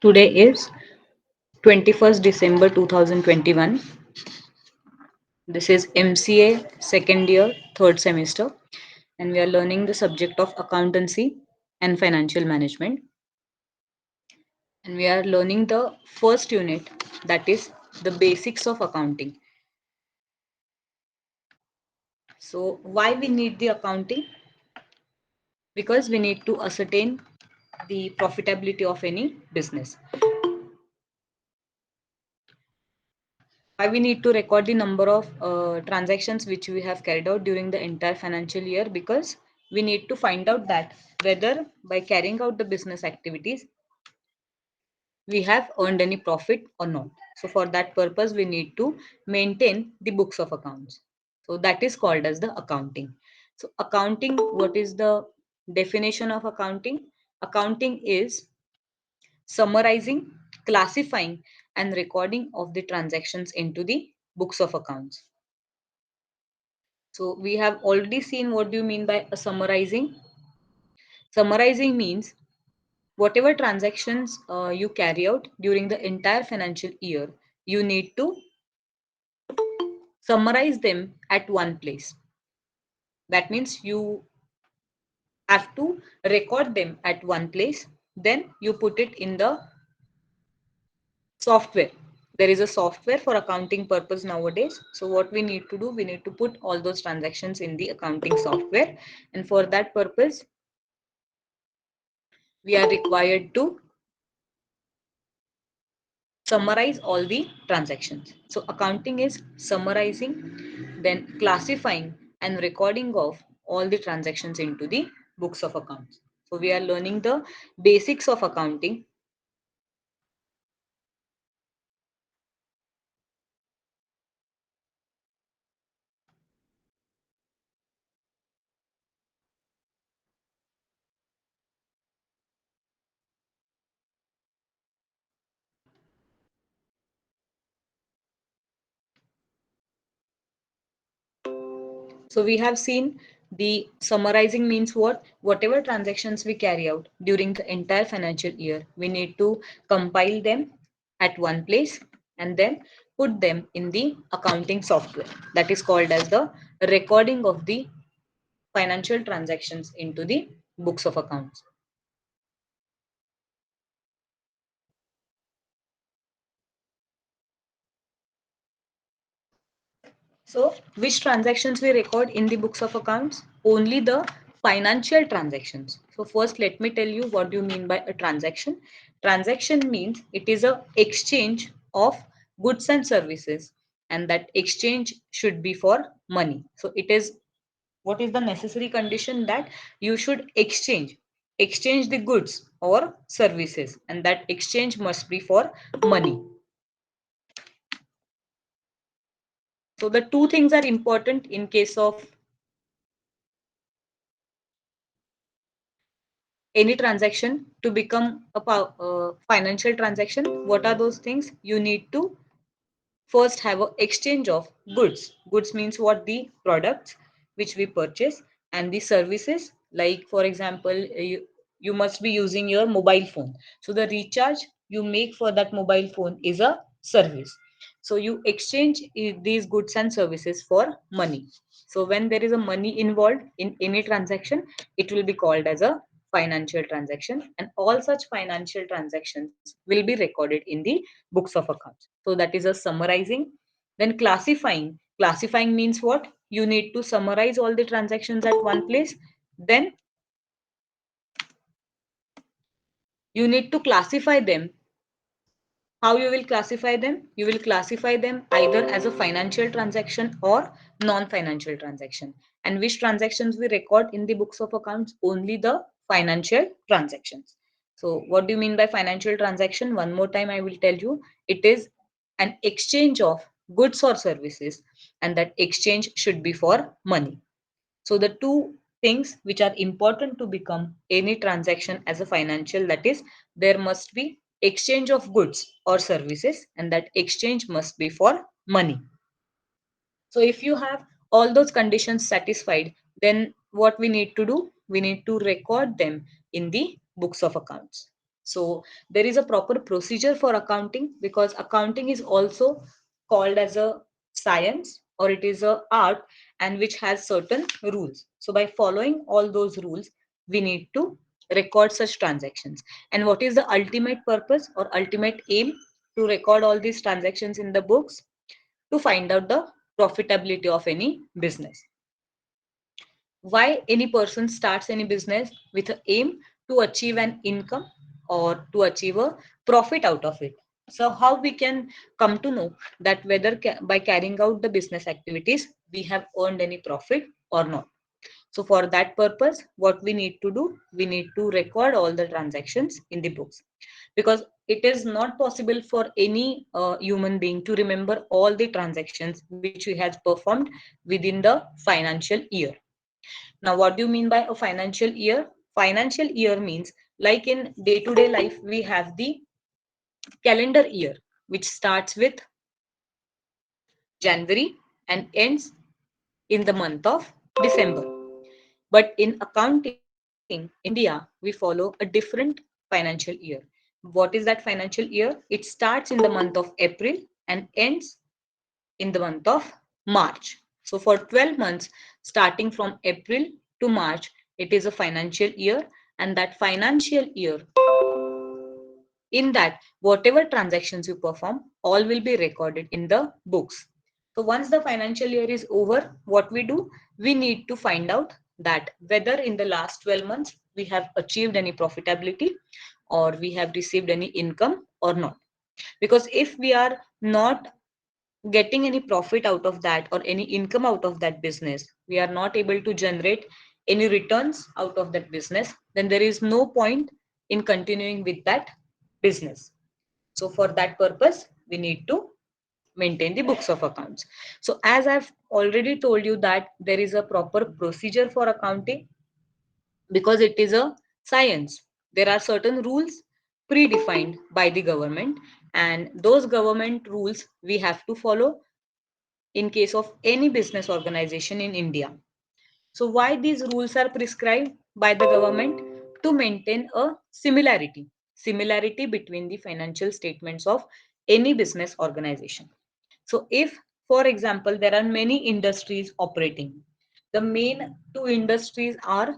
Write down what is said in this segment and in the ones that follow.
Today is 21st December 2021. This is MCA second year, third semester, and we are learning the subject of accountancy and financial management. And we are learning the first unit, that is the basics of accounting. So, why we need the accounting? Because we need to ascertain the profitability of any business. Why we need to record the number of transactions which we have carried out during the entire financial year? Because we need to find out that whether by carrying out the business activities we have earned any profit or not. So for that purpose we need to maintain the books of accounts. So that is called as the accounting. So accounting, what is the definition of accounting? Accounting is summarizing, classifying, and recording of the transactions into the books of accounts. So we have already seen what do you mean by a summarizing. Summarizing means whatever transactions you carry out during the entire financial year, you need to summarize them at one place. That means you have to record them at one place, then you put it in the software. There is a software for accounting purpose nowadays. So what we need to do, we need to put all those transactions in the accounting software, and for that purpose we are required to summarize all the transactions. So accounting is summarizing, then classifying and recording of all the transactions into the books of accounts. So we are learning the basics of accounting. So we have seen the summarizing means what? Whatever transactions we carry out during the entire financial year, we need to compile them at one place and then put them in the accounting software. That is called as the recording of the financial transactions into the books of accounts. So, which transactions we record in the books of accounts? Only the financial transactions. So, first let me tell you what do you mean by a transaction. Transaction means it is a exchange of goods and services, and that exchange should be for money. So, it is what is the necessary condition that you should exchange the goods or services, and that exchange must be for money. So the two things are important in case of any transaction to become a financial transaction. What are those things? You need to first have an exchange of goods. Goods means what? The products which we purchase, and the services, like for example you must be using your mobile phone, so the recharge you make for that mobile phone is a service. So you exchange these goods and services for money. So when there is a money involved in any transaction, it will be called as a financial transaction, and all such financial transactions will be recorded in the books of accounts. So that is a summarizing. Then classifying means what? You need to summarize all the transactions at one place, then you need to classify them. How you will classify them? You will classify them either as a financial transaction or non-financial transaction. And which transactions we record in the books of accounts? Only the financial transactions. So what do you mean by financial transaction? One more time I will tell you. It is an exchange of goods or services, and that exchange should be for money. So the two things which are important to become any transaction as a financial, that is, there must be exchange of goods or services, and that exchange must be for money. So if you have all those conditions satisfied, then what we need to do? we need to record them in the books of accounts. So there is a proper procedure for accounting, because accounting is also called as a science, or it is a art, and which has certain rules. So by following all those rules, we need to record such transactions. And what is the ultimate purpose or ultimate aim to record all these transactions in the books? To find out the profitability of any business. Why any person starts any business? With an aim to achieve an income or to achieve a profit out of it. So how we can come to know that whether by carrying out the business activities we have earned any profit or not? So for that purpose, what we need to do, we need to record all the transactions in the books, because it is not possible for any human being to remember all the transactions which he has performed within the financial year. Now, what do you mean by a financial year? Financial year means, like in day to day life, we have the calendar year, which starts with January and ends in the month of December. But in accounting in India, we follow a different financial year. What is that financial year? It starts in the month of April and ends in the month of March. So for 12 months, starting from April to March, it is a financial year. And that financial year, in that, whatever transactions you perform, all will be recorded in the books. So once the financial year is over, what we do, we need to find out that whether in the last 12 months we have achieved any profitability or we have received any income or not. Because if we are not getting any profit out of that or any income out of that business, we are not able to generate any returns out of that business, then there is no point in continuing with that business. So for that purpose, we need to maintain the books of accounts. So as I've already told you that there is a proper procedure for accounting, because it is a science. There are certain rules predefined by the government, and those government rules we have to follow in case of any business organization in India. So why these rules are prescribed by the government? To maintain a similarity between the financial statements of any business organization. So if, for example, there are many industries operating, the main two industries are,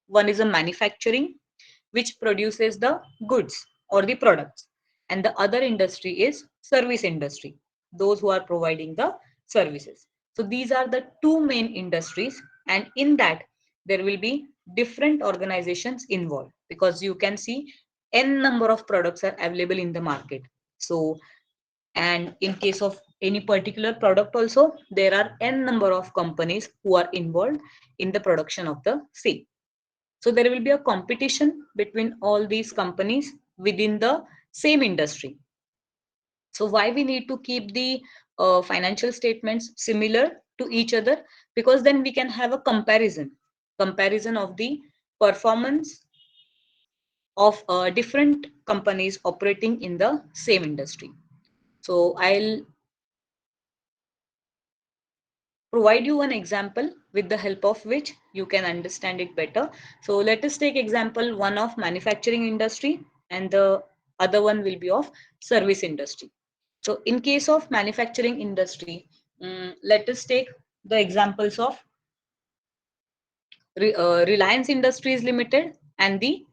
one is a manufacturing, which produces the goods or the products, and the other industry is service industry, those who are providing the services. So these are the two main industries, and in that there will be different organizations involved, because you can see n number of products are available in the market. So, and in case of any particular product also, there are n number of companies who are involved in the production of the same. So there will be a competition between all these companies within the same industry. So why we need to keep the financial statements similar to each other? Because then we can have a comparison of the performance of different companies operating in the same industry. So I'll provide you an example with the help of which you can understand it better. So let us take example one of manufacturing industry, and the other one will be of service industry. So in case of manufacturing industry, let us take the examples of Reliance Industries Limited and the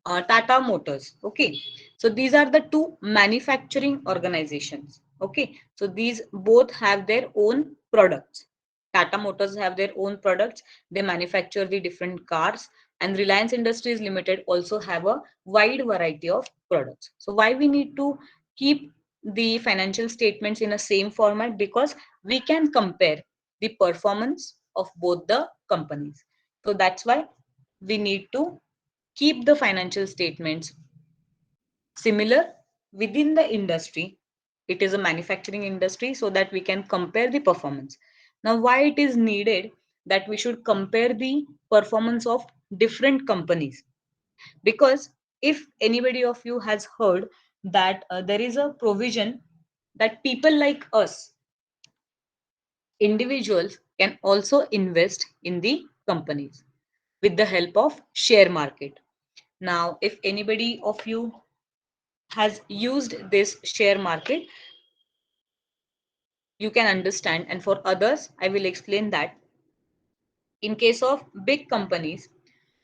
Tata Motors. Okay, so these are the two manufacturing organizations. Okay, so these both have their own products. Tata Motors have their own products. They manufacture the different cars, and Reliance Industries Limited also have a wide variety of products. So why we need to keep the financial statements in a same format? Because we can compare the performance of both the companies. So that's why we need to keep the financial statements similar within the industry. It is a manufacturing industry, so that we can compare the performance. Now why it is needed that we should compare the performance of different companies? Because if anybody of you has heard that there is a provision that people like us, individuals, can also invest in the companies with the help of share market. Now, if anybody of you has used this share market, you can understand. And for others, I will explain that in case of big companies,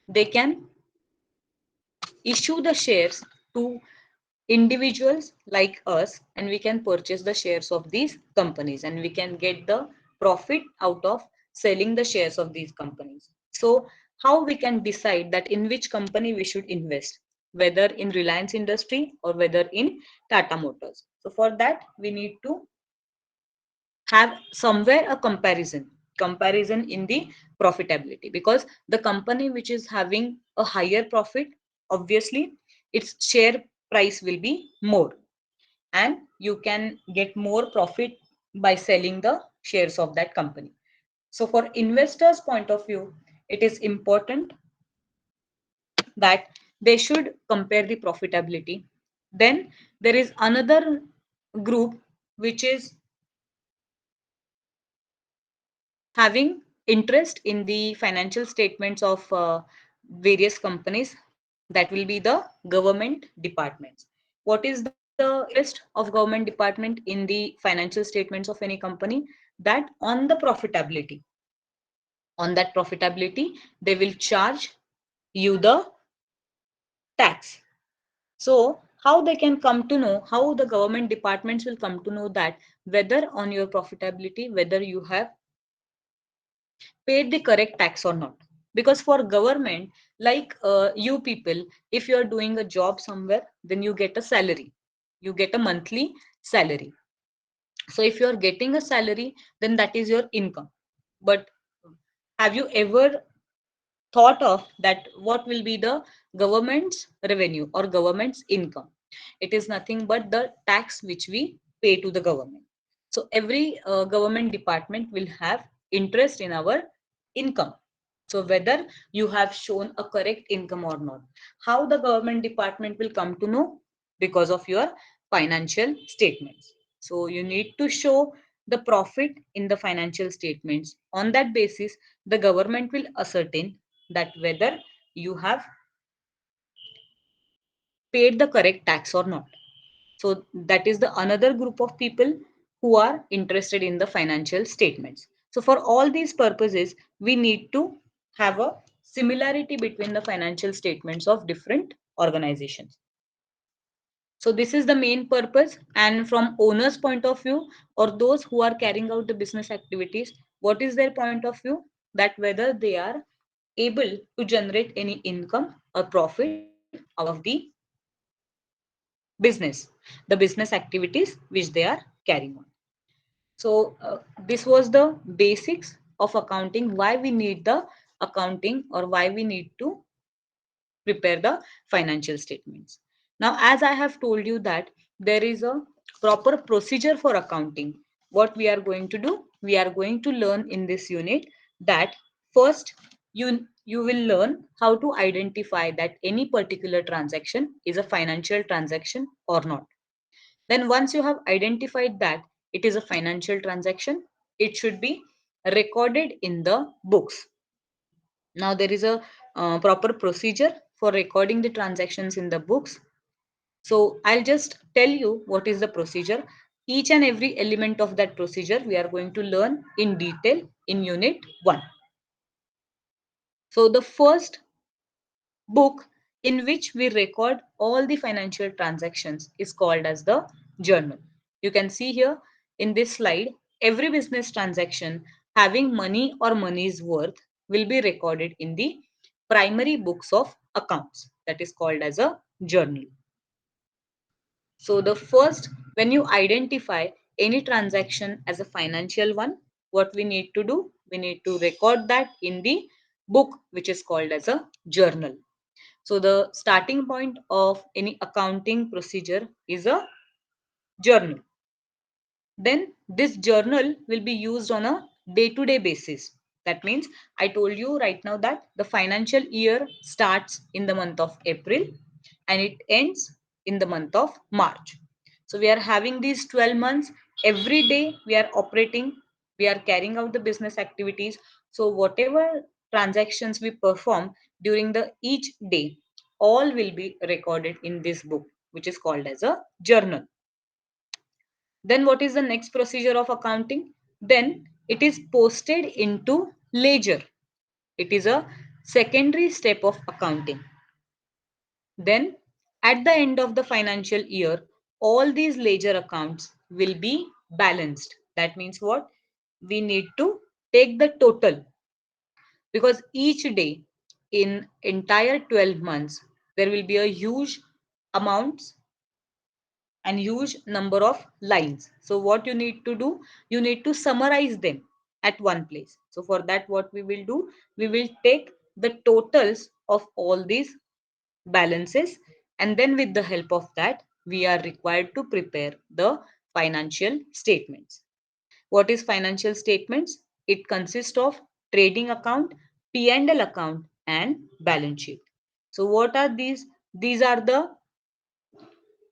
they can issue the shares to individuals like us, and we can purchase the shares of these companies, and we can get the profit out of selling the shares of these companies. So how we can decide that in which company we should invest, whether in Reliance Industry or whether in Tata Motors? So for that we need to have somewhere a comparison in the profitability, because the company which is having a higher profit, obviously its share price will be more, and you can get more profit by selling the shares of that company. So for investors point of view, it is important that they should compare the profitability. Then there is another group which is having interest in the financial statements of various companies, that will be the government departments. What is the interest of government department in the financial statements of any company? That on that profitability they will charge you the tax. So how they can come to know, how the government departments will come to know that whether on your profitability, whether you have paid the correct tax or not? Because for government, like you people, if you are doing a job somewhere, then you get a salary, you get a monthly salary. So if you are getting a salary, then that is your income. But have you ever thought of that what will be the government's revenue or government's income? It is nothing but the tax which we pay to the government. So every government department will have interest in our income. So whether you have shown a correct income or not, how the government department will come to know? Because of your financial statements. So you need to show the profit in the financial statements. On that basis, the government will ascertain that whether you have paid the correct tax or not. So that is the another group of people who are interested in the financial statements. So for all these purposes, we need to have a similarity between the financial statements of different organizations. So this is the main purpose. And from owner's point of view, or those who are carrying out the business activities, what is their point of view? That whether they are able to generate any income or profit out of the business, the business activities which they are carrying on. So this was the basics of accounting, why we need the accounting or why we need to prepare the financial statements. Now, as I have told you that there is a proper procedure for accounting. What we are going to do, we are going to learn in this unit that first you will learn how to identify that any particular transaction is a financial transaction or not. Then once you have identified that it is a financial transaction, it should be recorded in the books. Now there is a proper procedure for recording the transactions in the books. So I'll just tell you what is the procedure. Each and every element of that procedure we are going to learn in detail in unit 1. So the first book in which we record all the financial transactions is called as the journal. You can see here in this slide, every business transaction having money or money's worth will be recorded in the primary books of accounts, that is called as a journal. So the first, when you identify any transaction as a financial one, what we need to do? We need to record that in the book which is called as a journal. So the starting point of any accounting procedure is a journal. Then this journal will be used on a day-to-day basis. That means I told you right now that the financial year starts in the month of April and it ends in the month of March. So we are having these 12 months. Every day we are operating, we are carrying out the business activities. So whatever transactions we perform during the each day, all will be recorded in this book, which is called as a journal. Then what is the next procedure of accounting? Then it is posted into ledger. It is a secondary step of accounting. Then at the end of the financial year, all these ledger accounts will be balanced. That means what? We need to take the total, because each day in entire 12 months there will be a huge amounts and huge number of lines. So what you need to do, you need to summarize them at one place. So for that, what we will do, we will take the totals of all these balances, and then with the help of that we are required to prepare the financial statements. What is financial statements? It consists of trading account, P&L account, and balance sheet. So what are these? These are the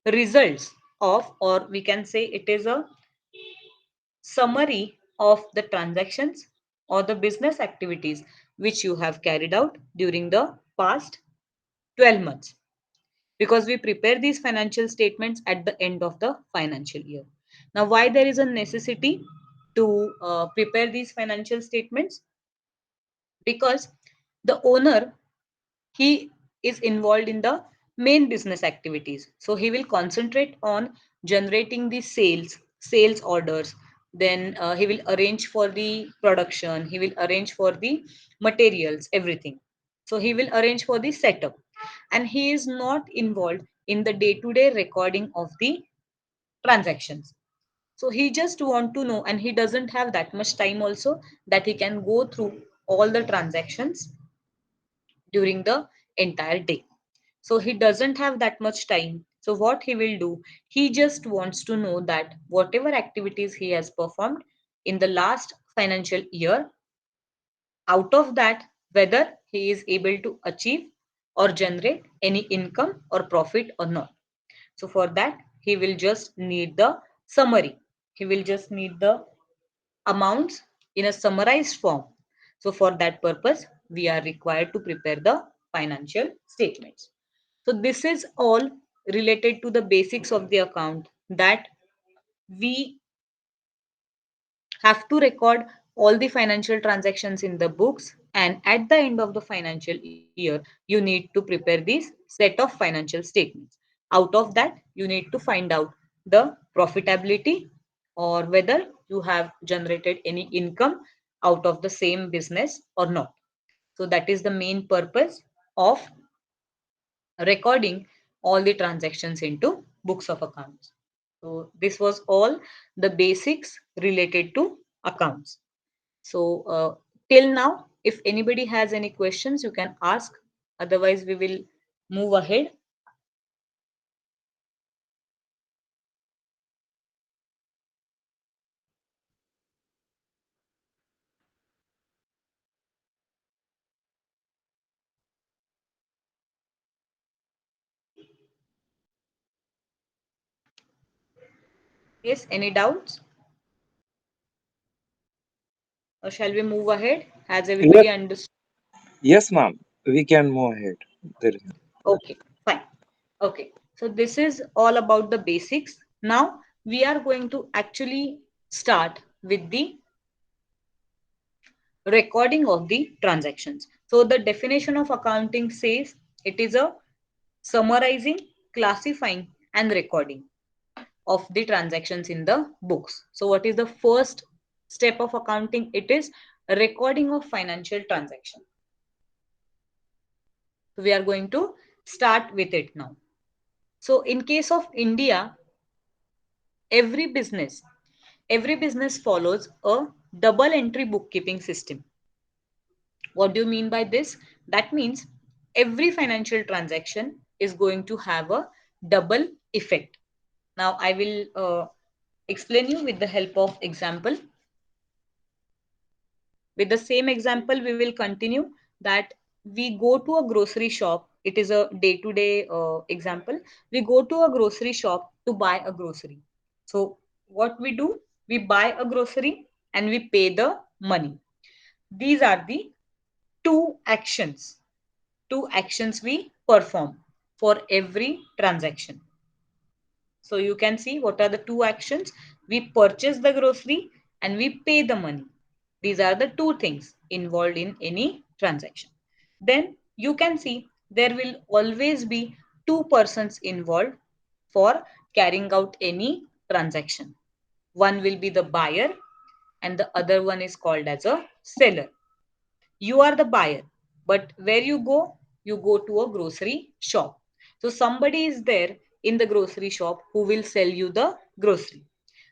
results of, or we can say it is a summary of the transactions or the business activities which you have carried out during the past 12 months, because we prepare these financial statements at the end of the financial year. Now, why there is a necessity to prepare these financial statements? Because the owner, he is involved in the main business activities, so he will concentrate on generating the sales orders. Then he will arrange for the production, he will arrange for the materials, everything. So he will arrange for the setup, and he is not involved in the day to day recording of the transactions. So he just want to know, and he doesn't have that much time also that he can go through all the transactions during the entire day. So he doesn't have that much time. So what he will do, he just wants to know that whatever activities he has performed in the last financial year, out of that, whether he is able to achieve or generate any income or profit or not. So for that, he will just need the summary. He will just need the amounts in a summarized form. So for that purpose, we are required to prepare the financial statements. So this is all related to the basics of the account, that we have to record all the financial transactions in the books, and at the end of the financial year you need to prepare these set of financial statements. Out of that, you need to find out the profitability, or whether you have generated any income out of the same business or not. So that is the main purpose of recording all the transactions into books of accounts. So this was all the basics related to accounts. So till now, if anybody has any questions, you can ask. Otherwise, we will move ahead. Yes, any doubts? Or shall we move ahead? Has Yes, everybody understood? yes, ma'am. We can move ahead. There is Okay, fine. Okay, so this is all about the basics. Now we are going to actually start with the recording of the transactions. So the definition of accounting says it is a summarizing, classifying, and recording of the transactions in the books. So what is the first step of accounting? It is a recording of financial transaction. So we are going to start with it now. So in case of India, every business every business follows a double entry bookkeeping system. What do you mean by this? That means every financial transaction is going to have a double effect. Now I will explain you with the help of example. With the same example, we will continue that we go to a grocery shop. It is a day to day example. We go to a grocery shop to buy a grocery. So what we do, we buy a grocery and we pay the money. These are the two actions. Two actions we perform for every transaction. So you can see what are the two actions. We purchase the grocery and we pay the money. These are the two things involved in any transaction. Then you can see there will always be two persons involved for carrying out any transaction. One will be the buyer and the other one is called as a seller. You are the buyer, but where you go to a grocery shop. So somebody is there in the grocery shop who will sell you the grocery.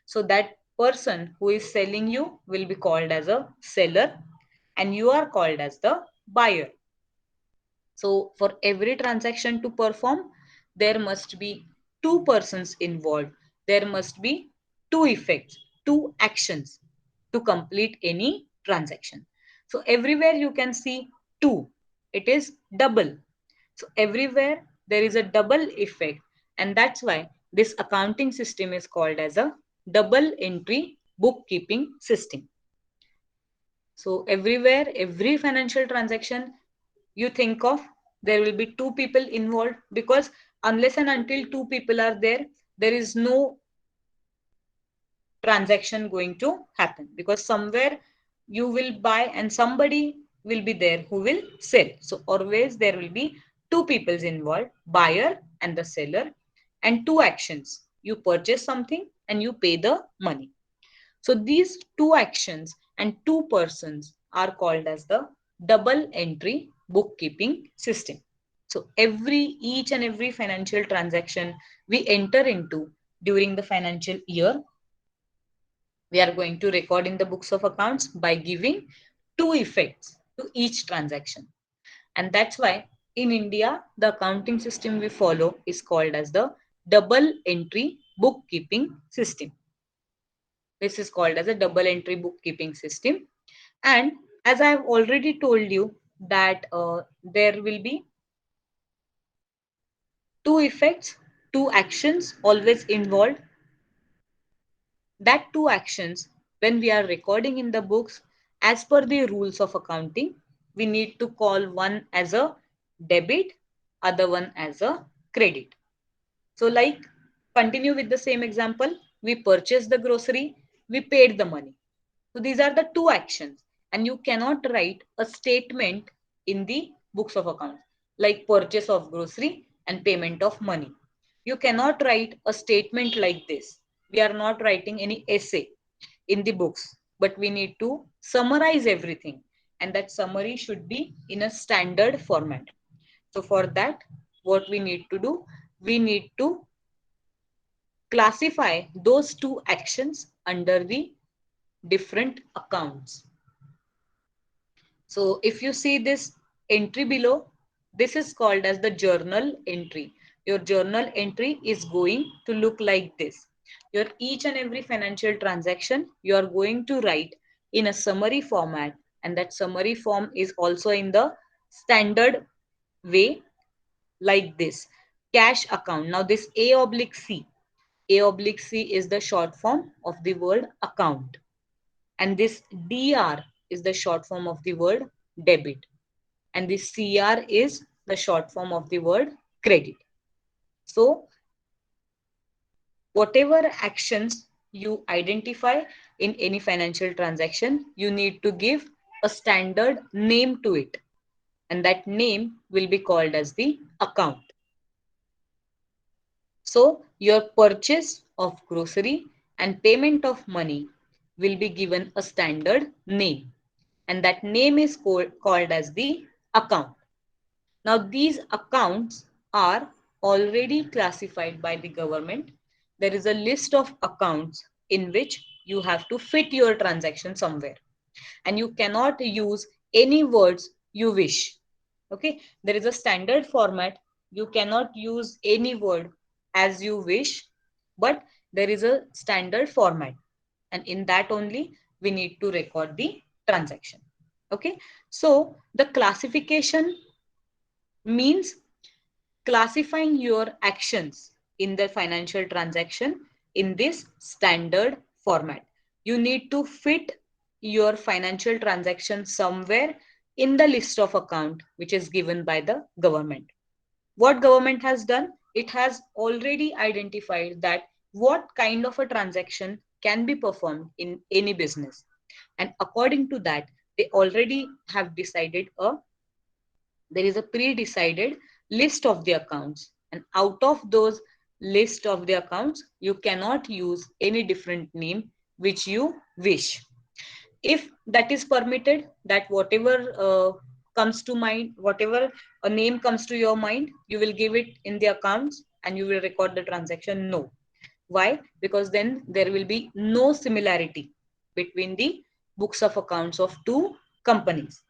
So that person who is selling you will be called as a seller and you are called as the buyer. So for every transaction to perform, there must be two persons involved. There must be two effects, two actions to complete any transaction. So everywhere you can see two, it is double. So everywhere there is a double effect, and that's why this accounting system is called as a double entry bookkeeping system. So everywhere, every financial transaction you think of, there will be two people involved, because unless and until two people are there, there is no transaction going to happen, because somewhere you will buy and somebody will be there who will sell. So always there will be two peoples involved, buyer and the seller, and two actions. You purchase something and you pay the money. So these two actions and two persons are called as the double entry bookkeeping system. So each and every financial transaction we enter into during the financial year, we are going to record in the books of accounts by giving two effects to each transaction. And that's why in India, the accounting system we follow is called as the double entry bookkeeping system. This is called as a double entry bookkeeping system. And as I have already told you that there will be two effects, two actions always involved. That two actions, when we are recording in the books, as per the rules of accounting, we need to call one as a debit, other one as a credit. So like, continue with the same example. We purchased the grocery, we paid the money. So these are the two actions, and you cannot write a statement in the books of accounts like purchase of grocery and payment of money. You cannot write a statement like this. We are not writing any essay in the books, but we need to summarize everything, and that summary should be in a standard format. So for that, what we need to do, we need to classify those two actions under the different accounts. So if you see this entry below, this is called as the journal entry. Your journal entry is going to look like this. Your each and every financial transaction, you are going to write in a summary format, and that summary form is also in the standard way like this. Cash account. Now this A oblique C. A oblique C is the short form of the word account. And this DR is the short form of the word debit. And this CR is the short form of the word credit. So whatever actions you identify in any financial transaction, you need to give a standard name to it. And that name will be called as the account. So your purchase of grocery and payment of money will be given a standard name, and that name is called as the account. Now these accounts are already classified by the government. There is a list of accounts in which you have to fit your transaction somewhere, and you cannot use any words you wish. Okay, there is a standard format. You cannot use any word as you wish, but there is a standard format, and in that only we need to record the transaction. Okay, so the classification means classifying your actions in the financial transaction in this standard format. You need to fit your financial transaction somewhere in the list of account which is given by the government. What government has done? It has already identified that what kind of a transaction can be performed in any business. And according to that, they already have decided there is a pre-decided list of the accounts. And out of those list of the accounts, you cannot use any different name which you wish. If that is permitted, that whatever comes to mind, whatever a name comes to your mind, you will give it in the accounts and you will record the transaction. No. Why? Because then there will be no similarity between the books of accounts of two companies,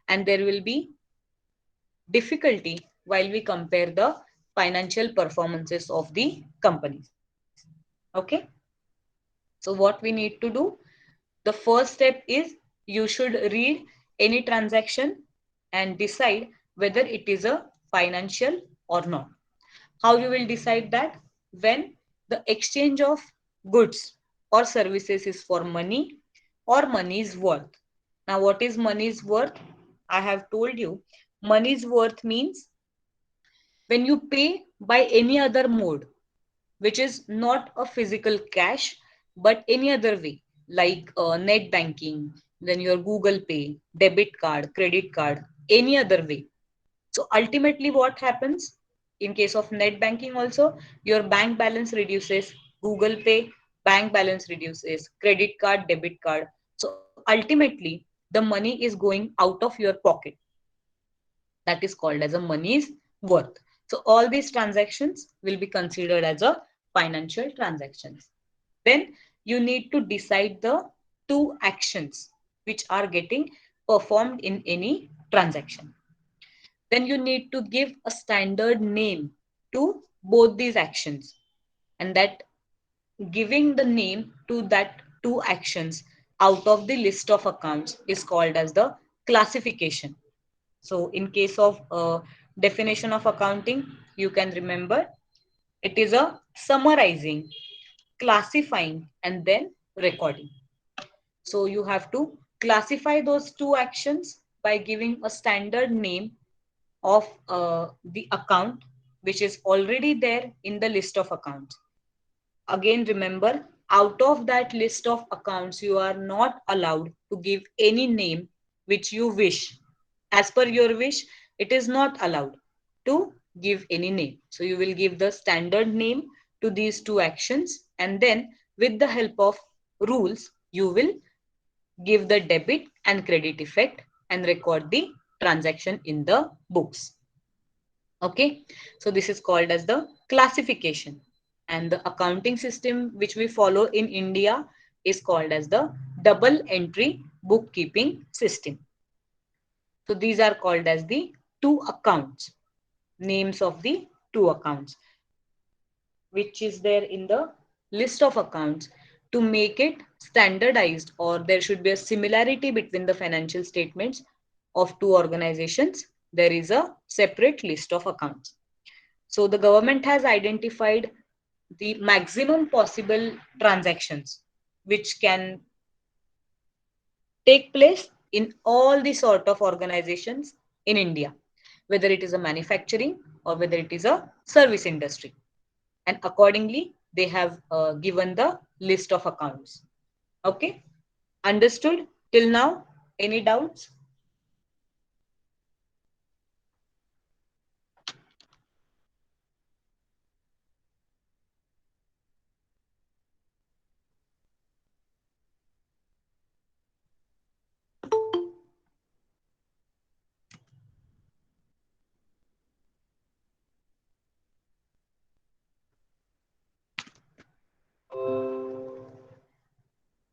and there will be difficulty while we compare the financial performances of the companies. Okay. So what we need to do, the first step is you should read any transaction and decide whether it is a financial or not. How you will decide that? When the exchange of goods or services is for money or money's worth. Now, what is money's worth? I have told you money's worth means when you pay by any other mode, which is not a physical cash, but any other way, like net banking, then your Google Pay, debit card, credit card, any other way. So ultimately, what happens in case of net banking also, your bank balance reduces, Google Pay, bank balance reduces, credit card, debit card. So ultimately, the money is going out of your pocket. That is called as a money's worth. So all these transactions will be considered as a financial transactions. Then you need to decide the two actions which are getting performed in any transaction. Then you need to give a standard name to both these actions, and that giving the name to that two actions out of the list of accounts is called as the classification. So in case of definition of accounting, you can remember it is a summarizing, classifying, and then recording. So you have to classify those two actions by giving a standard name of the account which is already there in the list of accounts. Again, remember, out of that list of accounts, you are not allowed to give any name which you wish. As per your wish, it is not allowed to give any name. So you will give the standard name to these two actions, and then with the help of rules, you will give the debit and credit effect and record the transaction in the books. Okay, so this is called as the classification, and the accounting system which we follow in India is called as the double entry bookkeeping system. So these are called as the two accounts, names of the two accounts which is there in the list of accounts. To make it standardized, or there should be a similarity between the financial statements of two organizations, there is a separate list of accounts. So the government has identified the maximum possible transactions which can take place in all the sort of organizations in India, whether it is a manufacturing or whether it is a service industry. And accordingly, they have given the list of accounts. Okay, understood till now? Any doubts?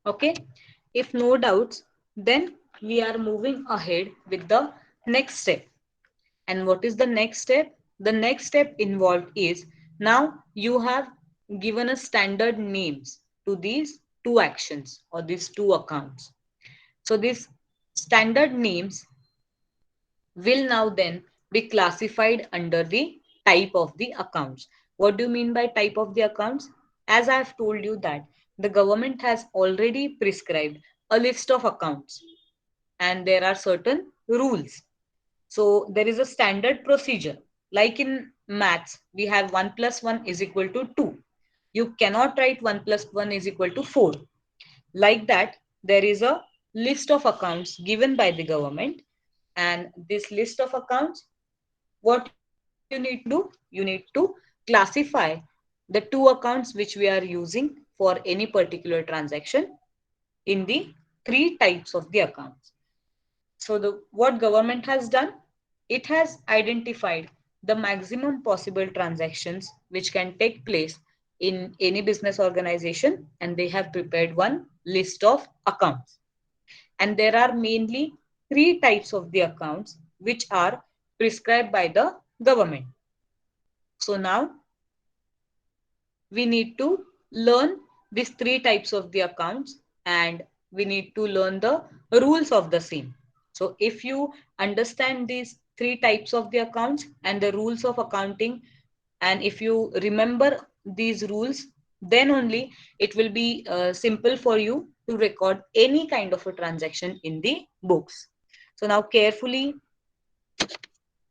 Okay, if no doubts, then we are moving ahead with the next step. And what is the next step? The next step involved is, now you have given a standard names to these two actions or these two accounts. So these standard names will now then be classified under the type of the accounts. What do you mean by type of the accounts? As I have told you that the government has already prescribed a list of accounts, and there are certain rules. So there is a standard procedure. Like in maths, we have 1 plus 1 is equal to 2. You cannot write 1 plus 1 is equal to 4. Like that, there is a list of accounts given by the government, and this list of accounts, what you need to do, you need to classify the two accounts which we are using for any particular transaction in the three types of the accounts. So the what government has done, it has identified the maximum possible transactions which can take place in any business organization, and they have prepared one list of accounts. And there are mainly three types of the accounts which are prescribed by the government. So now we need to learn these three types of the accounts, and we need to learn the rules of the same. So if you understand these three types of the accounts and the rules of accounting, and if you remember these rules, then only it will be simple for you to record any kind of a transaction in the books. So now carefully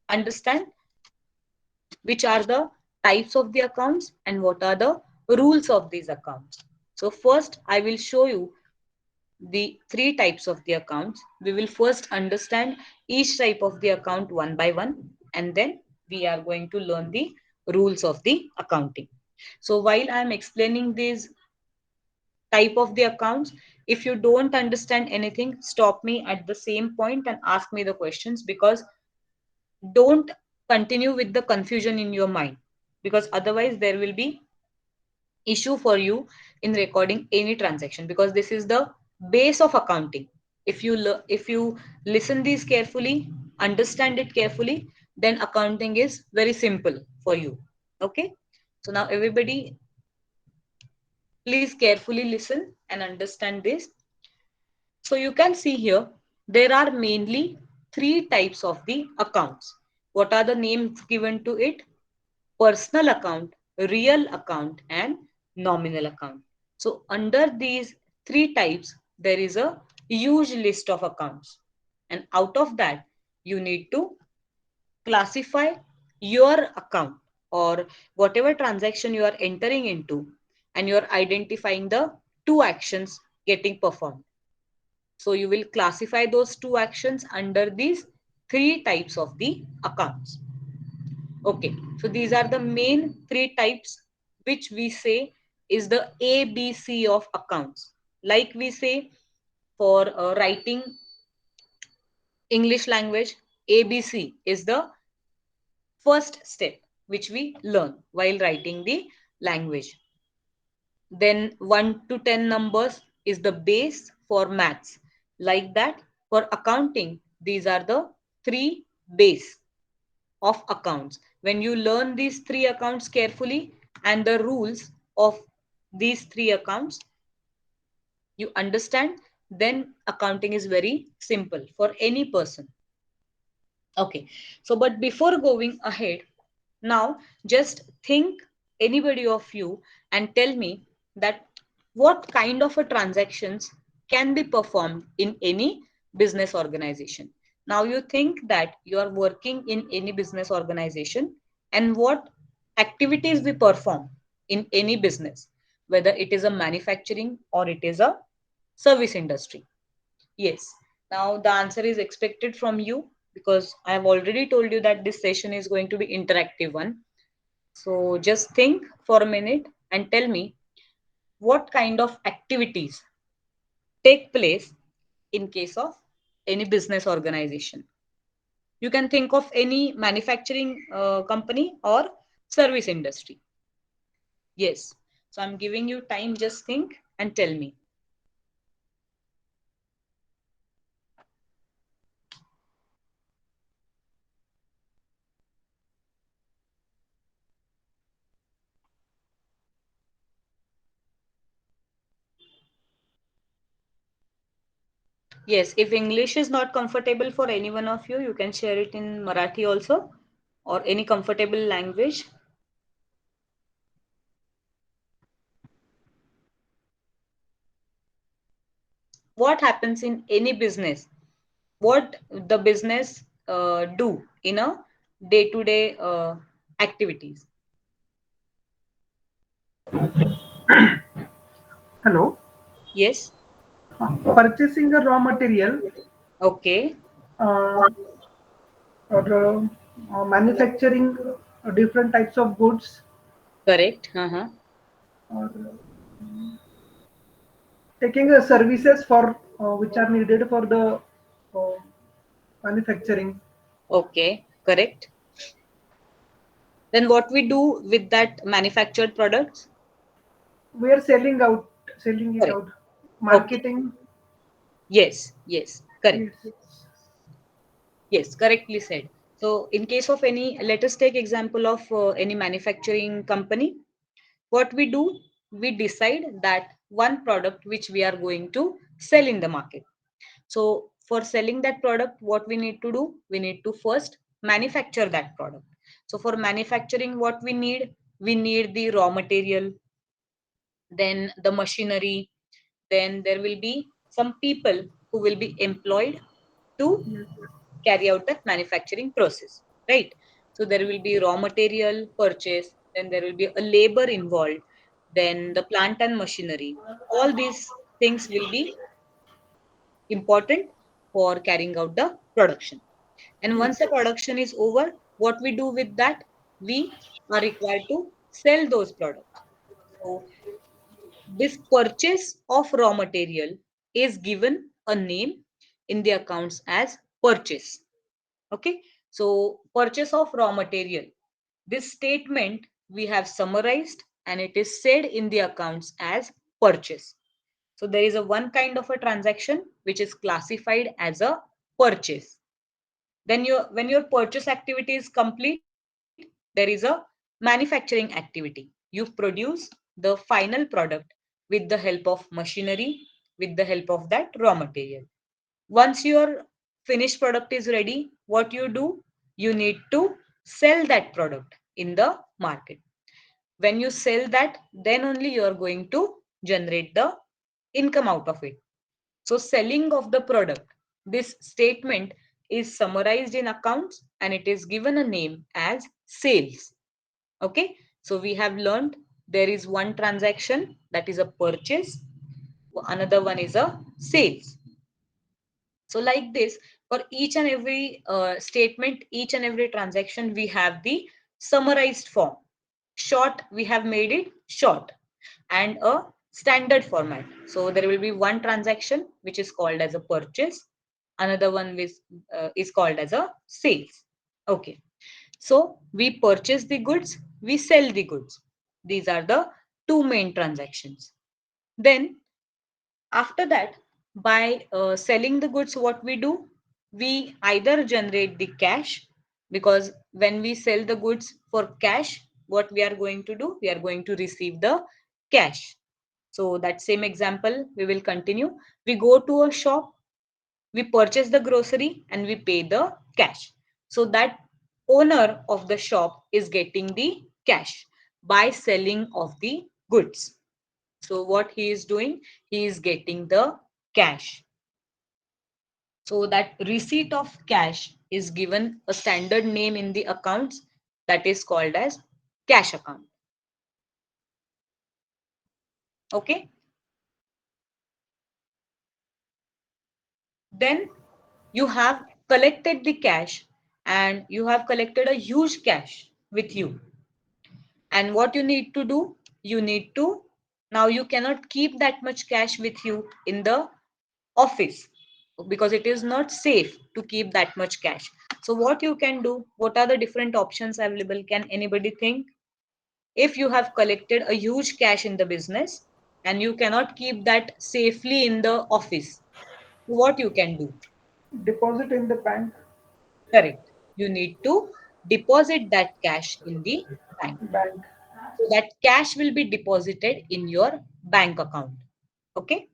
understand which are the types of the accounts and what are the rules of these accounts. So first I will show you the three types of the accounts. We will first understand each type of the account one by one, and then we are going to learn the rules of the accounting. So while I am explaining these type of the accounts, if you don't understand anything, stop me at the same point and ask me the questions, because don't continue with the confusion in your mind, because otherwise there will be issue for you in recording any transaction, because this is the base of accounting. If you listen these carefully, understand it carefully, then accounting is very simple for you. Okay, so now everybody, please carefully listen and understand this. So you can see here, there are mainly three types of the accounts. What are the names given to it? Personal account, real account, and nominal account. So under these three types, there is a huge list of accounts. And out of that, you need to classify your account, or whatever transaction you are entering into, and you are identifying the two actions getting performed. So you will classify those two actions under these three types of the accounts. Okay, so these are the main three types which we say is the ABC of accounts. Like we say for writing English language, ABC is the first step which we learn while writing the language. Then 1 to 10 numbers is the base for maths. Like that, for accounting, these are the three base of accounts. When you learn these three accounts carefully and the rules of these three accounts, you understand, then accounting is very simple for any person. Okay, so but before going ahead, now just think, anybody of you, and tell me that what kind of a transactions can be performed in any business organization. Now you think that you are working in any business organization, and what activities we perform in any business, whether it is a manufacturing or it is a service industry. Yes. Now the answer is expected from you, because I have already told you that this session is going to be interactive one. So just think for a minute and tell me what kind of activities take place in case of any business organization. You can think of any manufacturing company or service industry. Yes. So I'm giving you time, just think and tell me. Yes, if English is not comfortable for any one of you, you can share it in Marathi also, or any comfortable language. What happens in any business? what the business do in a day-to-day activities. Hello. Yes. Purchasing a raw material Okay. uh, or manufacturing different types of goods Correct. Uh-huh. or taking services for which are needed for the uh, manufacturing. Okay. Correct. Then what we do with that manufactured products? We are selling it Correct. out, Okay. marketing. Yes. Yes. Correct. Yes, yes. Yes. Correctly said. So in case of any, let us take example of any manufacturing company. What we do, we decide that one product which we are going to sell in the market. So for selling that product, what we need to do, we need to first manufacture that product. So for manufacturing, what we need the raw material, then the machinery, then there will be some people who will be employed to Yes. carry out that manufacturing process, right? So there will be raw material purchase, then there will be a labor involved, then the plant and machinery. All these things will be important for carrying out the production. And Yes. once the production is over, what we do with that, we are required to sell those products. So this purchase of raw material is given a name in the accounts as purchase. Okay, so purchase of raw material. This statement we have summarized and it is said in the accounts as purchase. So there is a one kind of a transaction which is classified as a purchase. Then when your purchase activity is complete, there is a manufacturing activity. You produce the final product with the help of machinery, with the help of that raw material. Once your finished product is ready, what you do? You need to sell that product in the market. When you sell that, then only you are going to generate the income out of it. So selling of the product, this statement is summarized in accounts and it is given a name as sales. Okay, so we have learned there is one transaction that is a purchase, another one is a sales. So like this, for each and every statement, each and every transaction, we have the summarized form. Short, we have made it short, and a standard format. So there will be one transaction which is called as a purchase, another one which is called as a sales. Okay. So we purchase the goods, we sell the goods. These are the two main transactions. Then after that, by selling the goods, what we do? We either generate the cash, because when we sell the goods for cash, what we are going to do? We are going to receive the cash. So that same example, we will continue. We go to a shop, we purchase the grocery and we pay the cash. So that owner of the shop is getting the cash by selling of the goods. So what he is doing, he is getting the cash. So that receipt of cash is given a standard name in the accounts, that is called as cash account. Okay. Then you have collected the cash and you have collected a huge cash with you. And what you need to do, you need to, now you cannot keep that much cash with you in the office because it is not safe to keep that much cash. So what you can do, what are the different options available? Can anybody think? If you have collected a huge cash in the business and you cannot keep that safely in the office, what you can do? Deposit in the bank. Correct. You need to deposit that cash in the bank. Bank. So that cash will be deposited in your bank account. Okay.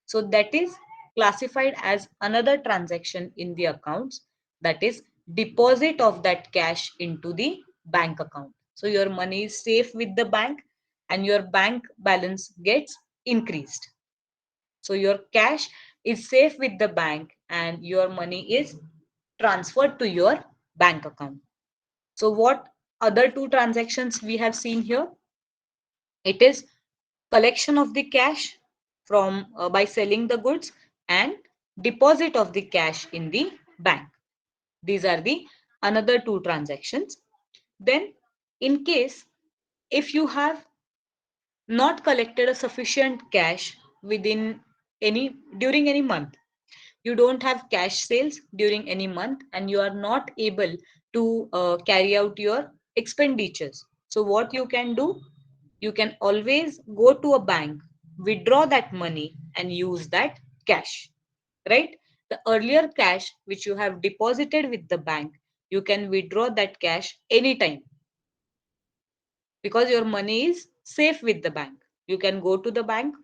So that is classified as another transaction in the accounts, that is deposit of that cash into the bank account. So your money is safe with the bank and your bank balance gets increased. So your cash is safe with the bank and your money is transferred to your bank account. So what other two transactions we have seen here? It is collection of the cash from by selling the goods and deposit of the cash in the bank. These are the another two transactions. Then in case if you have not collected a sufficient cash within any during any month, you don't have cash sales during any month and you are not able to carry out your expenditures, so what you can do, you can always go to a bank, withdraw that money and use that cash, right? The earlier cash which you have deposited with the bank, you can withdraw that cash anytime because your money is safe with the bank. You can go to the bank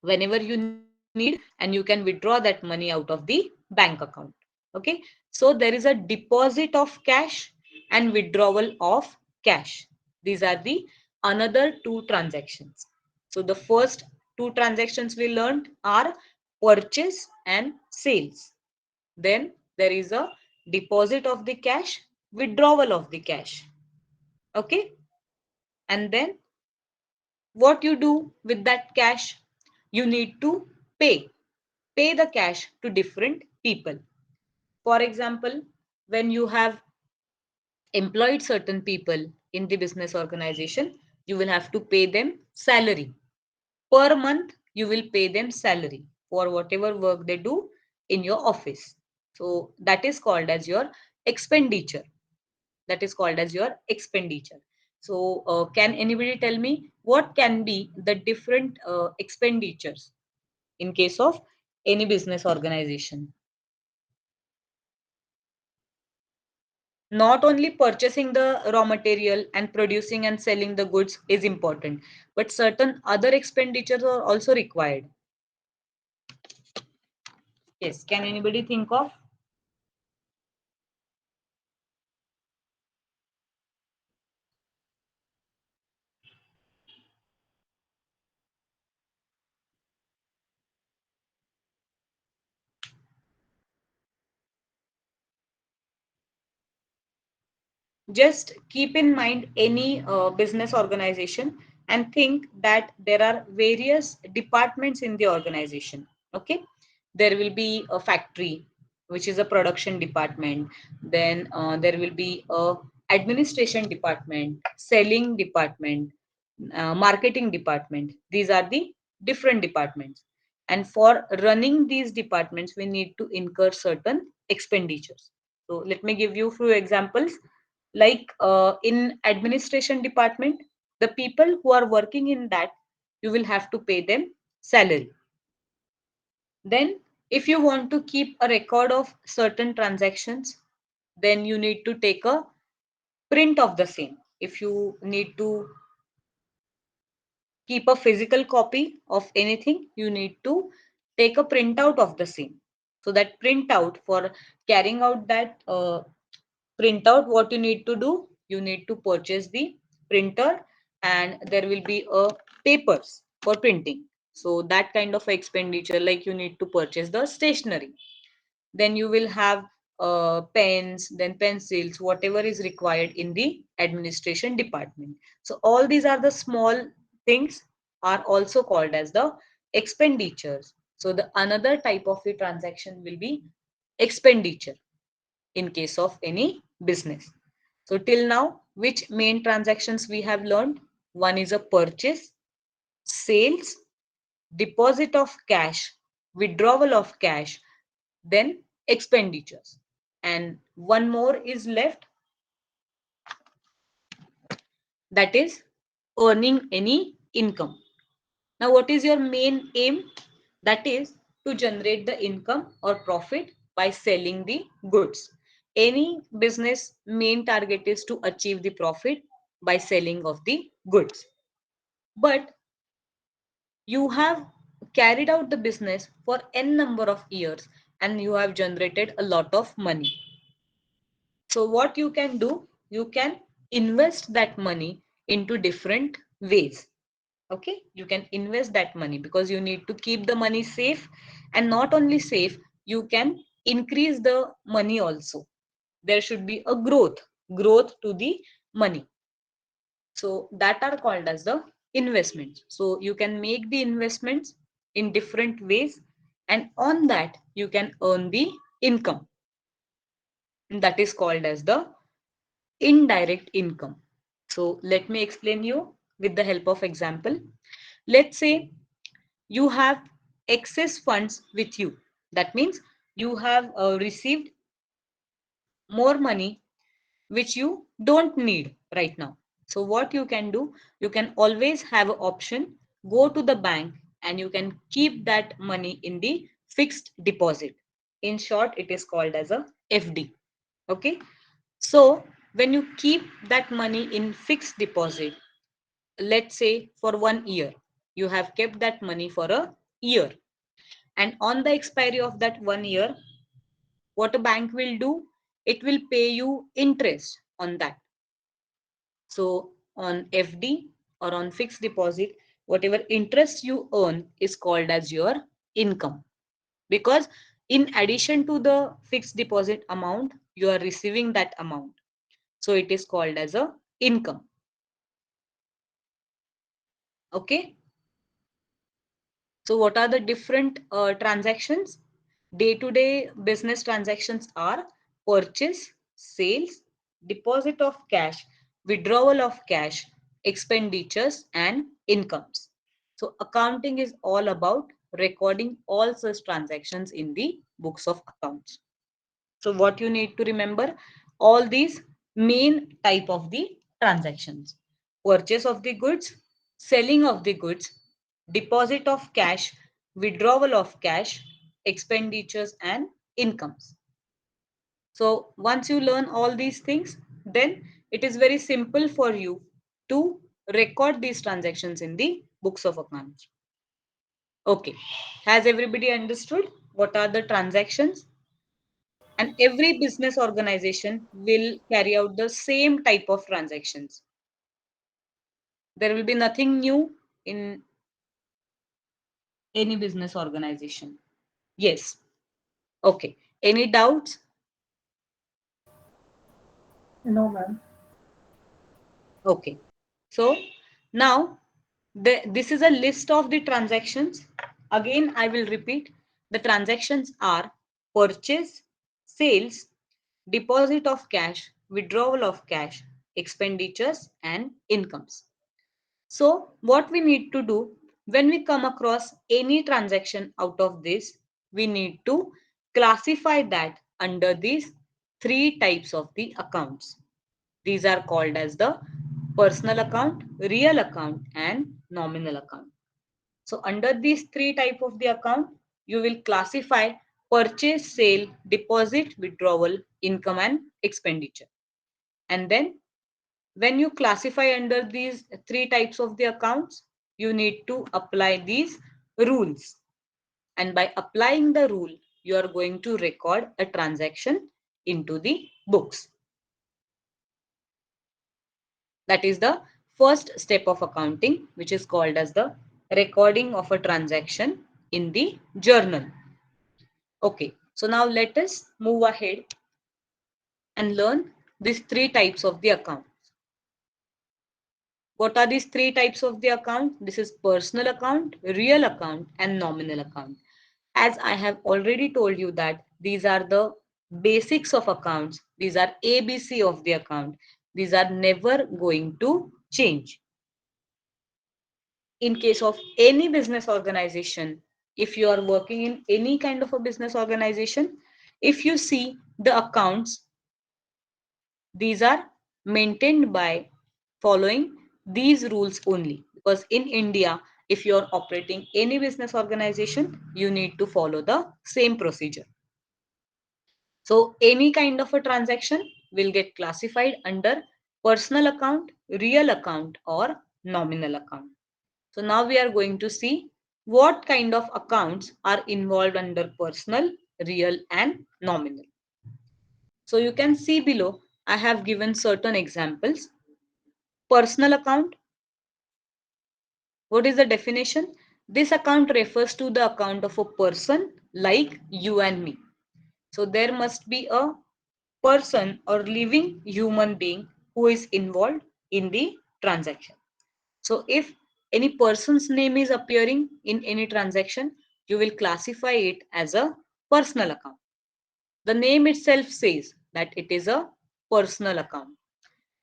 whenever you need and you can withdraw that money out of the bank account. Okay, so there is a deposit of cash and withdrawal of cash. These are the another two transactions. So the first two transactions we learned are purchase and sales. Then there is a deposit of the cash, withdrawal of the cash. Okay, and then what you do with that cash, you need to pay the cash to different people. For example, when you have employed certain people in the business organization, you will have to pay them salary per month. You will pay them salary for whatever work they do in your office. So that is called as your expenditure. That is called as your expenditure. So can anybody tell me what can be the different expenditures in case of any business organization? Not only purchasing the raw material and producing and selling the goods is important, but certain other expenditures are also required. Yes, can anybody think of? Just keep in mind any business organization and think that there are various departments in the organization. Okay, there will be a factory which is a production department, then there will be a administration department, selling department, marketing department. These are the different departments, and for running these departments we need to incur certain expenditures. So let me give you few examples. Like in administration department, the people who are working in that, you will have to pay them salary. Then if you want to keep a record of certain transactions, then you need to take a print of the same. If you need to keep a physical copy of anything, you need to take a printout of the same. So that printout, for carrying out that printout, what you need to do, you need to purchase the printer and there will be a papers for printing. So that kind of expenditure, like you need to purchase the stationery, then you will have pens, then pencils, whatever is required in the administration department. So all these are the small things are also called as the expenditures. So the another type of a transaction will be expenditure in case of any business. So till now, which main transactions we have learned? One is a purchase, sales, deposit of cash, withdrawal of cash, then expenditures. And one more is left, that is earning any income. Now, what is your main aim? That is to generate the income or profit by selling the goods. Any business main target is to achieve the profit by selling of the goods. But you have carried out the business for n number of years and you have generated a lot of money. So what you can do, you can invest that money into different ways. Okay, you can invest that money because you need to keep the money safe, and not only safe, you can increase the money also. There should be a growth to the money. So that are called as the investments. So you can make the investments in different ways, and on that you can earn the income. And that is called as the indirect income. So let me explain you with the help of example. Let's say you have excess funds with you. That means you have received more money which you don't need right now. So what you can do, you can always have an option, go to the bank and you can keep that money in the fixed deposit. In short, it is called as a FD. Okay. So when you keep that money in fixed deposit, let's say for 1 year, you have kept that money for a year. And on the expiry of that 1 year, what a bank will do, it will pay you interest on that. So on FD or on fixed deposit, whatever interest you earn is called as your income, because in addition to the fixed deposit amount, you are receiving that amount. So it is called as a income. Okay. So what are the different transactions? Day-to-day business transactions are purchase, sales, deposit of cash, withdrawal of cash, expenditures, and incomes. So accounting is all about recording all such transactions in the books of accounts. So what you need to remember, all these main type of the transactions: purchase of the goods, selling of the goods, deposit of cash, withdrawal of cash, expenditures, and incomes. So once you learn all these things, then it is very simple for you to record these transactions in the books of accounts. Okay, has everybody understood what are the transactions? And every business organization will carry out the same type of transactions. There will be nothing new in any business organization. Yes. Okay. Any doubts? No, ma'am. Okay. So now this is a list of the transactions. Again, I will repeat. The transactions are purchase, sales, deposit of cash, withdrawal of cash, expenditures, and incomes. So what we need to do when we come across any transaction out of this, we need to classify that under these three types of the accounts. These are called as the personal account, real account, and nominal account. So under these three type of the account, you will classify purchase, sale, deposit, withdrawal, income, and expenditure. And then when you classify under these three types of the accounts, you need to apply these rules. And by applying the rule, you are going to record a transaction into the books. That is the first step of accounting, which is called as the recording of a transaction in the journal. Okay, so now let us move ahead and learn these three types of the account. What are these three types of the account? This is personal account, real account, and nominal account. As I have already told you that these are the basics of accounts. These are ABC of the account. These are never going to change. In case of any business organization, if you are working in any kind of a business organization, if you see the accounts, these are maintained by following these rules only, because in India, if you are operating any business organization, you need to follow the same procedure. So any kind of a transaction will get classified under personal account, real account, or nominal account. So now we are going to see what kind of accounts are involved under personal, real, and nominal. So you can see below, I have given certain examples. Personal account, What is the definition? This account refers to the account of a person like you and me. So there must be a person or living human being who is involved in the transaction. So if any person's name is appearing in any transaction, you will classify it as a personal account. The name itself says that it is a personal account.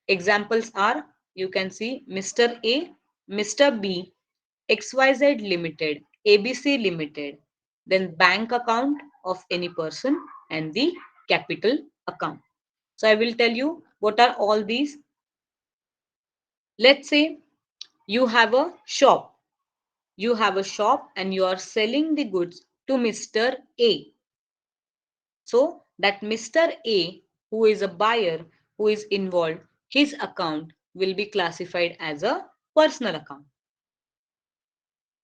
Examples are, you can see Mr. A, Mr. B, XYZ Limited, ABC Limited, then bank account of any person and the capital account. So I will tell you what are all these. Let's say you have a shop. You have a shop and you are selling the goods to Mr. A. So that Mr. A, who is a buyer, who is involved, his account will be classified as a personal account.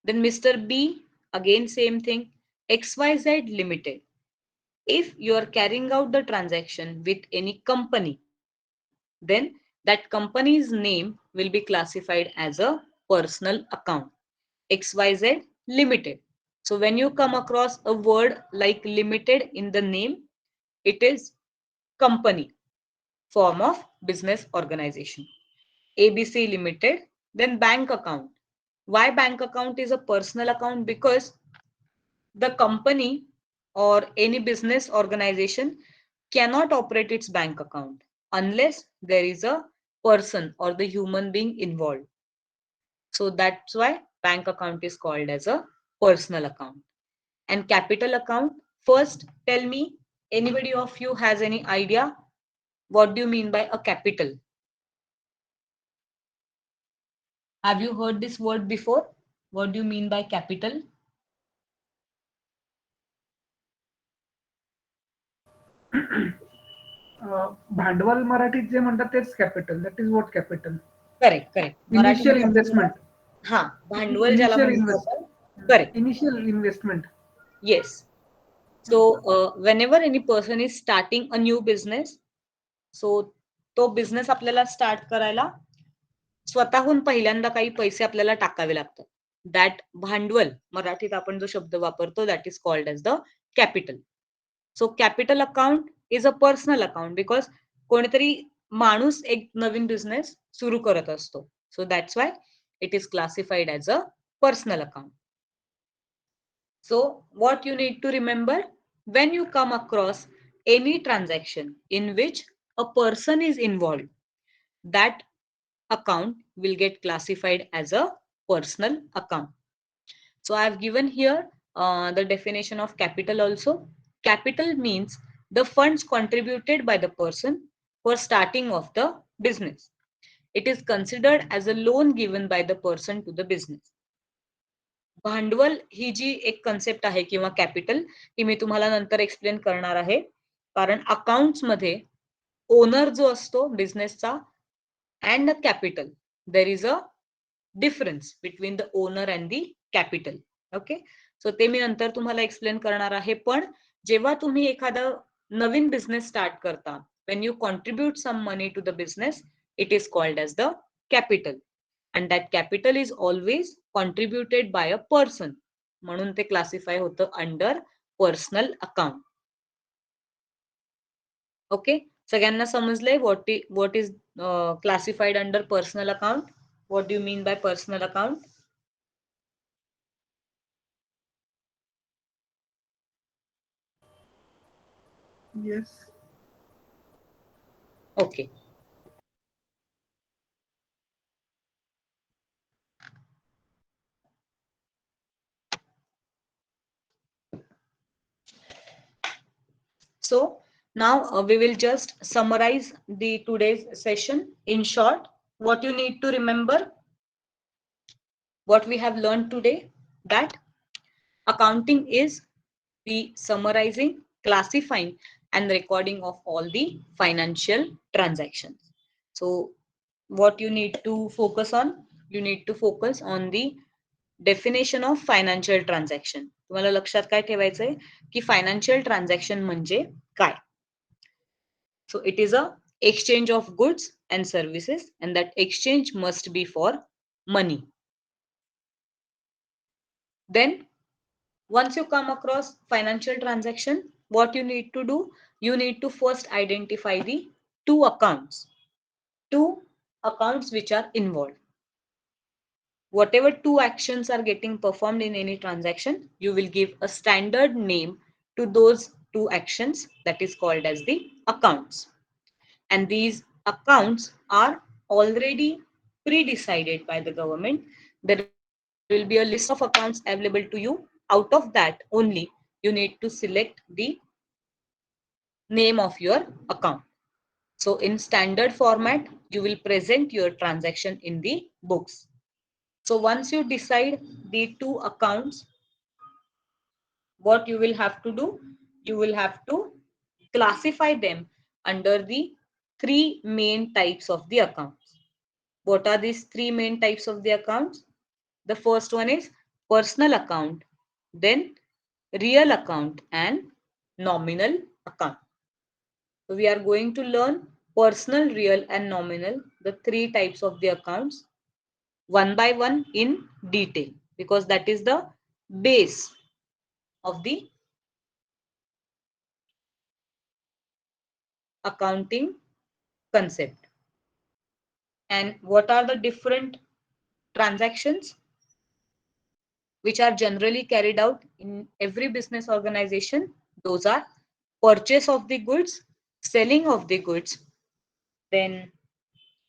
Then Mr. B, again same thing, XYZ Limited. If you are carrying out the transaction with any company, then that company's name will be classified as a personal account. XYZ Limited. So when you come across a word like limited in the name, it is company, form of business organization. ABC Limited, then bank account. Why bank account is a personal account? Because the company or any business organization cannot operate its bank account unless there is a person or the human being involved. So that's why bank account is called as a personal account. And capital account, first tell me, anybody of you has any idea what do you mean by a capital? Have you heard this word before? What do you mean by capital? भांडवल मराठीत जे म्हणतात तेच capital. That is what capital. Correct correct. Initial मराठीमध्ये आपण investment. हा भांडवल ज्याला initial म्हणतो इन्व्हेस्ट आपण. Correct. Initial investment. Yes. So whenever any person is starting a new business, so तो बिझनेस आपल्याला स्टार्ट करायला स्वतःहून पहिल्यांदा काही पैसे आपल्याला टाकावे लागतात. दॅट भांडवल, मराठीत आपण जो शब्द वापरतो, that is called as the capital. So capital account is a personal account because कोणीतरी माणूस एक नवीन बिझनेस सुरू करत असतो. So that's why it is classified as a personal account. So what you need to remember, when you come across any transaction in which a person is involved, that account will get classified as a personal account. So I have given here the definition of capital also. Capital means the funds contributed by the person for starting of the business. It is considered as a loan given by the person to the business. भांडवल ही जी एक concept आहे किंवा capital, ही मी तुम्हाला नंतर explain करणार आहे. कारण accounts मध्ये ओनर जो असतो बिझनेसचा and the capital, there is a difference between the owner and the capital. Okay, so ते मी नंतर तुम्हाला एक्सप्लेन करणार आहे. पण जेव्हा तुम्ही एखादा नवीन बिझनेस स्टार्ट करता, when you contribute some money to the business, it is called as the capital, and that capital is always contributed by a person. म्हणून ते क्लासिफाय होतं अंडर पर्सनल अकाउंट. ओके, सगळ्यांना समजलंय what is classified under personal account? What do you mean by personal account? Yes. Okay. So now we will just summarize the today's session in short. What you need to remember, what we have learned today, that accounting is the summarizing, classifying and recording of all the financial transactions. So what you need to focus on, you need to focus on the definition of financial transaction. तुम्हाला लक्षात काय ठेवायचंय की financial transaction म्हणजे काय. So it is a exchange of goods and services, and that exchange must be for money. Then once you come across financial transaction, what you need to do, you need to first identify the two accounts, two accounts which are involved. Whatever two actions are getting performed in any transaction, you will give a standard name to those two actions, that is called as the accounts. And these accounts are already pre-decided by the government. There will be a list of accounts available to you. Out of that only, you need to select the name of your account. So in standard format, you will present your transaction in the books. So once you decide the two accounts, what you will have to do, you will have to classify them under the three main types of the accounts. What are these three main types of the accounts? The first one is personal account, then real account and nominal account. So we are going to learn personal, real and nominal, the three types of the accounts, one by one in detail, because that is the base of the accounting concept. And what are the different transactions which are generally carried out in every business organization? Those are purchase of the goods, selling of the goods, then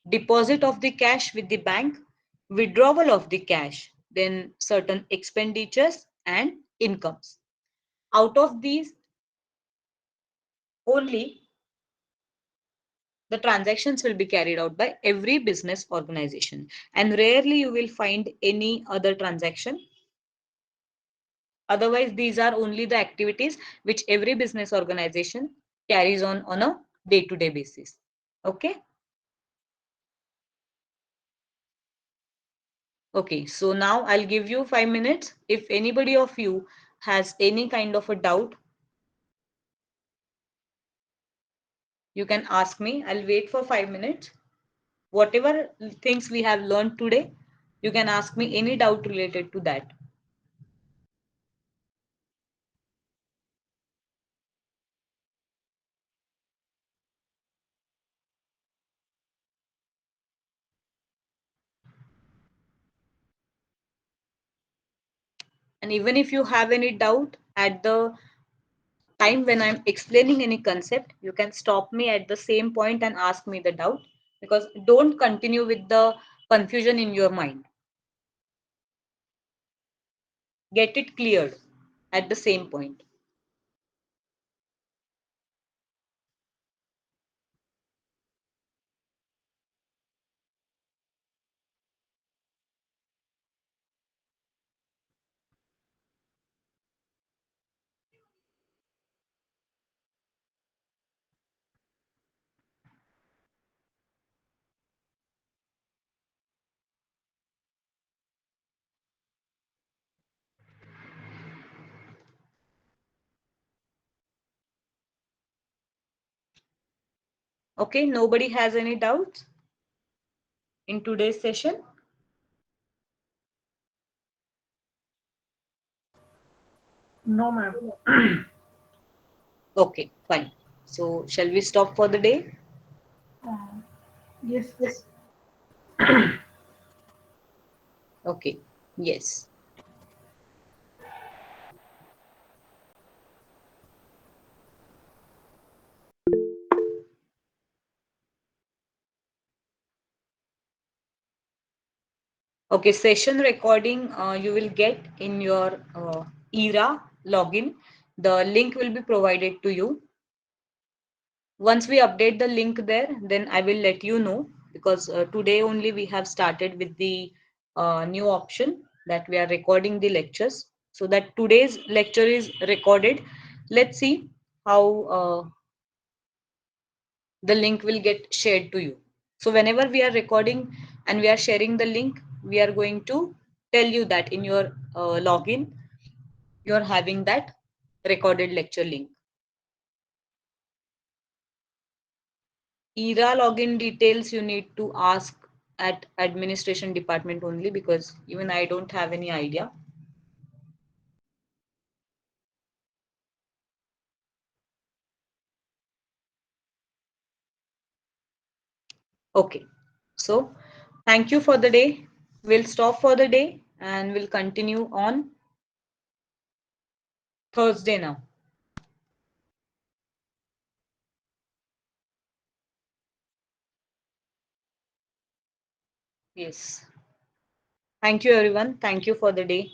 deposit of the cash with the bank, withdrawal of the cash, then certain expenditures and incomes. Out of these, only the transactions will be carried out by every business organization, and rarely you will find any other transaction. Otherwise, these are only the activities which every business organization carries on a day-to-day basis. Okay. Okay, so now I'll give you 5 minutes. If anybody of you has any kind of a doubt, you can ask me. I'll wait for 5 minutes. Whatever things we have learned today, you can ask me any doubt related to that. And even if you have any doubt at the time when I'm explaining any concept, you can stop me at the same point and ask me the doubt, because don't continue with the confusion in your mind. Get it cleared at the same point. Okay, nobody has any doubts in today's session? No, ma'am. Okay, fine. So shall we stop for the day? Uh, yes. Okay, yes. Okay, session recording you will get in your ERA login. The link will be provided to you. Once we update the link there, then I will let you know, because today only we have started with the new option that we are recording the lectures. So that today's lecture is recorded. Let's see how the link will get shared to you. So whenever we are recording and we are sharing the link, we are going to tell you that in your login, you are having that recorded lecture link. ERA login details you need to ask at administration department only, because even I don't have any idea. Okay. So thank you for the day. We'll stop for the day and we'll continue on Thursday now. Yes. Thank you, everyone. Thank you for the day.